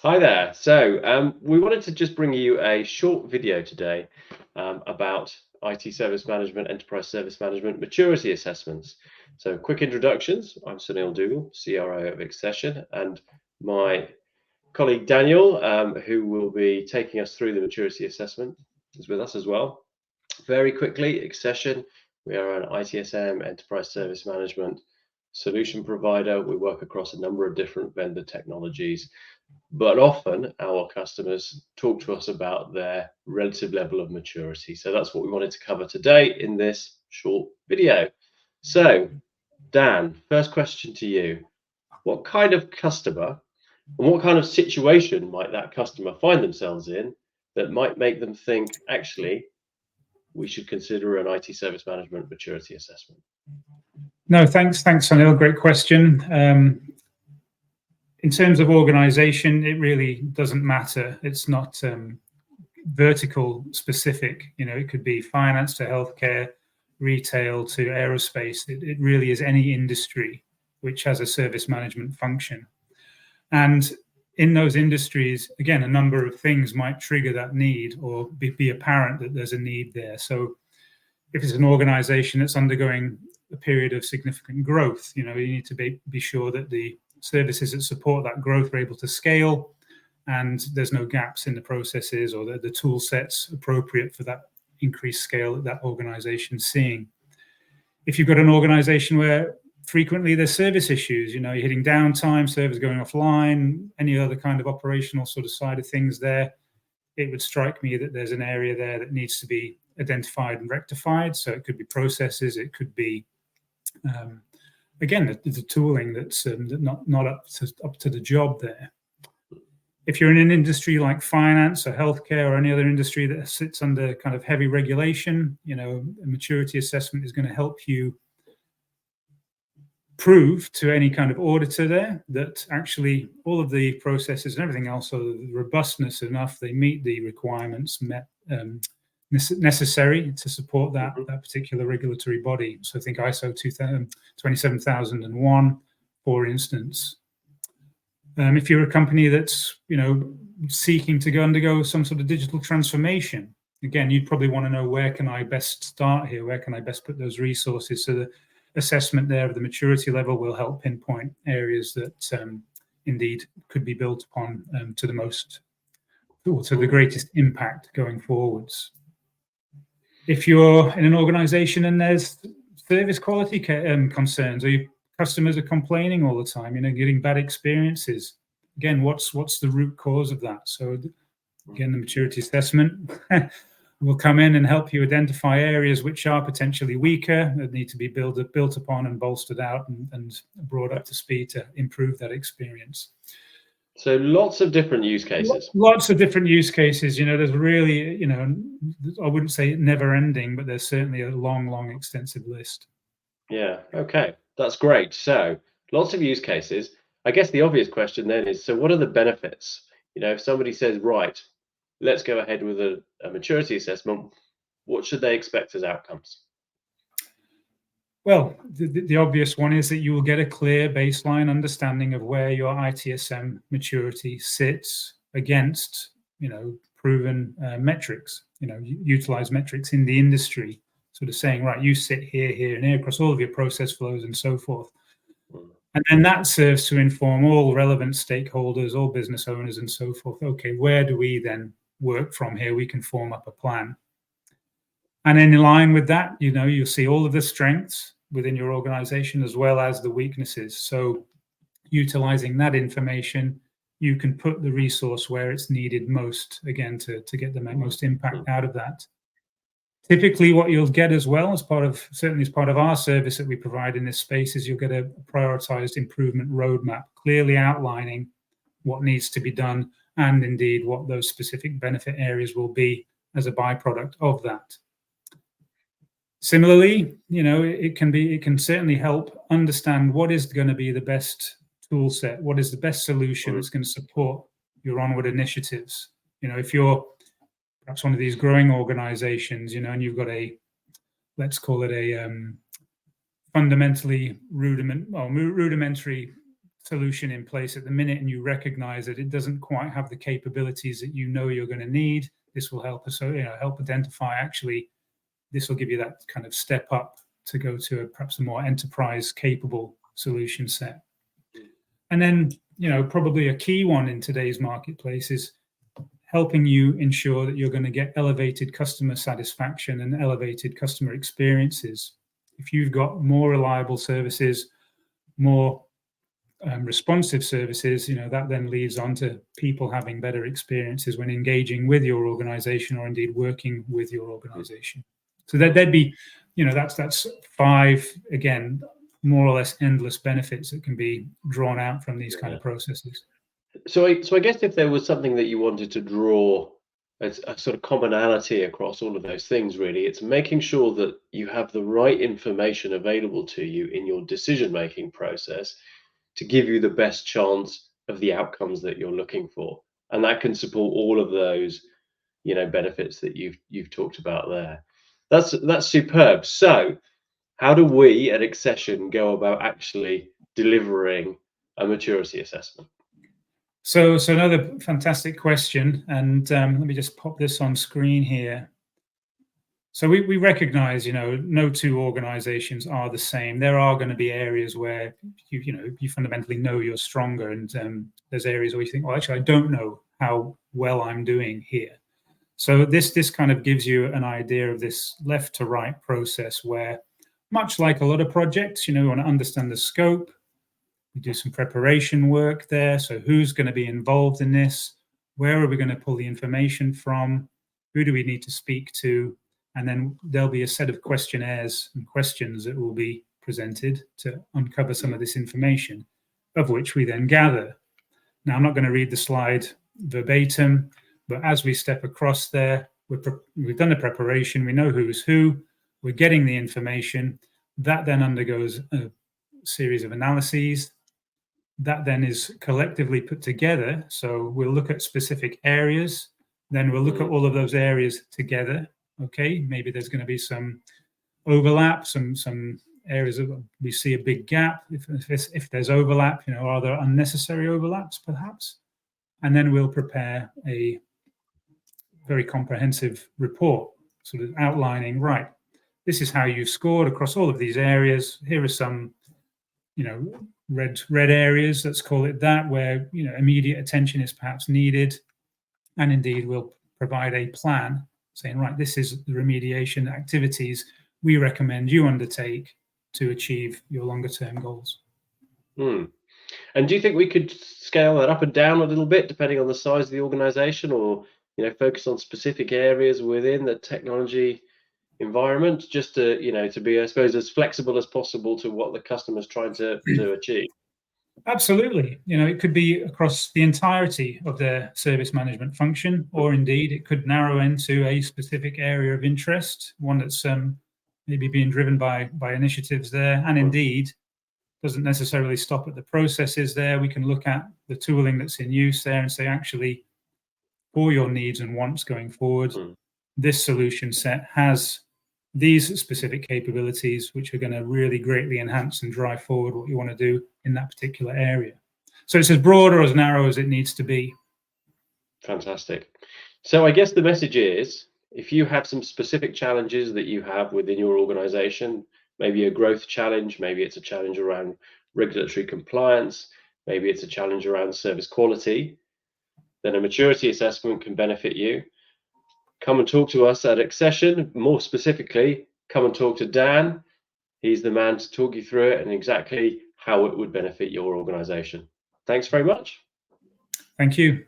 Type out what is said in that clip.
Hi there. We wanted to just bring you a short video today about IT service management, enterprise service management maturity assessments. So, quick introductions. I'm Sunil Dougal, CRO of Xcession, and my colleague Daniel, who will be taking us through the maturity assessment, is with us as well. Very quickly, Xcession, we are an ITSM, enterprise service management solution provider. We work across a number of different vendor technologies, but often our customers talk to us about their relative level of maturity. So that's what we wanted to cover today in this short video. So, Dan, first question to you. What kind of customer and what kind of situation might that customer find themselves in that might make them think, actually, we should consider an IT service management maturity assessment? No, thanks, Sunil. Great question. In terms of organization, it really doesn't matter. It's not vertical specific. It could be finance to healthcare, retail to aerospace. It really is any industry which has a service management function. And in those industries, again, a number of things might trigger that need or be apparent that there's a need there. So if it's an organization that's undergoing a period of significant growth, you need to be sure that the services that support that growth are able to scale and there's no gaps in the processes or the tool sets appropriate for that increased scale that organization's seeing. If you've got an organization where frequently there's service issues, you're hitting downtime, servers going offline, any other kind of operational sort of side of things there, it would strike me that there's an area there that needs to be identified and rectified. So it could be processes, it could be again, the tooling that's not up to the job there. If you're in an industry like finance or healthcare or any other industry that sits under kind of heavy regulation, a maturity assessment is going to help you prove to any kind of auditor there that actually all of the processes and everything else, so the robustness enough, they meet the requirements necessary to support that particular regulatory body. So I think ISO 27001, for instance. If you're a company that's seeking to undergo some sort of digital transformation, again, you'd probably want to know, where can I best start here? Where can I best put those resources? So the assessment there of the maturity level will help pinpoint areas that indeed could be built upon to the greatest impact going forwards. If you're in an organization and there's service quality concerns, or your customers are complaining all the time, getting bad experiences, again, what's the root cause of that? So again, the maturity assessment will come in and help you identify areas which are potentially weaker, that need to be built upon and bolstered out and brought up to speed to improve that experience. So lots of different use cases. Lots of different use cases. There's really, I wouldn't say never ending, but there's certainly a long, extensive list. Yeah, okay, that's great. So lots of use cases. I guess the obvious question then is, so what are the benefits? If somebody says, right, let's go ahead with a maturity assessment, what should they expect as outcomes? Well, the obvious one is that you will get a clear baseline understanding of where your ITSM maturity sits against, proven metrics, utilized metrics in the industry, sort of saying, right, you sit here, and here across all of your process flows and so forth. And then that serves to inform all relevant stakeholders, all business owners and so forth. Okay, where do we then work from here? We can form up a plan. And in line with that, you'll see all of the strengths within your organization as well as the weaknesses. So utilizing that information, you can put the resource where it's needed most, again, to get the most impact out of that. Typically, what you'll get as well, certainly as part of our service that we provide in this space, is you'll get a prioritized improvement roadmap, clearly outlining what needs to be done and indeed what those specific benefit areas will be as a byproduct of that. Similarly, it can certainly help understand what is going to be the best tool set, what is the best solution that's going to support your onward initiatives. If you're perhaps one of these growing organizations, and you've got let's call it a fundamentally rudimentary solution in place at the minute and you recognize that it doesn't quite have the capabilities that you know you're going to need, this will help us, help identify, actually, this will give you that kind of step up to go to perhaps a more enterprise capable solution set. And then, probably a key one in today's marketplace is helping you ensure that you're going to get elevated customer satisfaction and elevated customer experiences. If you've got more reliable services, more responsive services, that then leads on to people having better experiences when engaging with your organization or indeed working with your organization. So there'd be, that's 5, again, more or less endless benefits that can be drawn out from these kind of processes. So I guess if there was something that you wanted to draw as a sort of commonality across all of those things, really, it's making sure that you have the right information available to you in your decision-making process to give you the best chance of the outcomes that you're looking for. And that can support all of those, benefits that you've talked about there. That's superb. So how do we at Xcession go about actually delivering a maturity assessment? So another fantastic question, and let me just pop this on screen here. So we recognize, no two organizations are the same. There are going to be areas where you fundamentally know you're stronger, and there's areas where you think, well, actually, I don't know how well I'm doing here. So this kind of gives you an idea of this left to right process where, much like a lot of projects, we want to understand the scope. We do some preparation work there. So who's going to be involved in this? Where are we going to pull the information from? Who do we need to speak to? And then there'll be a set of questionnaires and questions that will be presented to uncover some of this information, of which we then gather. Now, I'm not going to read the slide verbatim, but as we step across there, we've done the preparation, we know who's who, we're getting the information. That then undergoes a series of analyses. That then is collectively put together. So we'll look at specific areas, then we'll look at all of those areas together. Okay, maybe there's going to be some overlap, some areas that we see a big gap. If there's overlap, are there unnecessary overlaps perhaps? And then we'll prepare a very comprehensive report, sort of outlining, right, this is how you've scored across all of these areas. Here are some, red areas, let's call it that, where, immediate attention is perhaps needed. And indeed, we'll provide a plan saying, right, this is the remediation activities we recommend you undertake to achieve your longer term goals. And do you think we could scale that up and down a little bit depending on the size of the organization, or focus on specific areas within the technology environment, just to to be, I suppose, as flexible as possible to what the customer's trying to achieve? Absolutely. It could be across the entirety of their service management function, or indeed it could narrow into a specific area of interest, one that's maybe being driven by initiatives there, and indeed doesn't necessarily stop at the processes there. We can look at the tooling that's in use there and say, actually, for your needs and wants going forward, this solution set has these specific capabilities which are going to really greatly enhance and drive forward what you want to do in that particular area. So it's as broad or as narrow as it needs to be. Fantastic. So I guess the message is, if you have some specific challenges that you have within your organization, maybe a growth challenge, maybe it's a challenge around regulatory compliance, maybe it's a challenge around service quality, then a maturity assessment can benefit you. Come and talk to us at Xcession. More specifically, come and talk to Dan. He's the man to talk you through it and exactly how it would benefit your organization. Thanks very much. Thank you.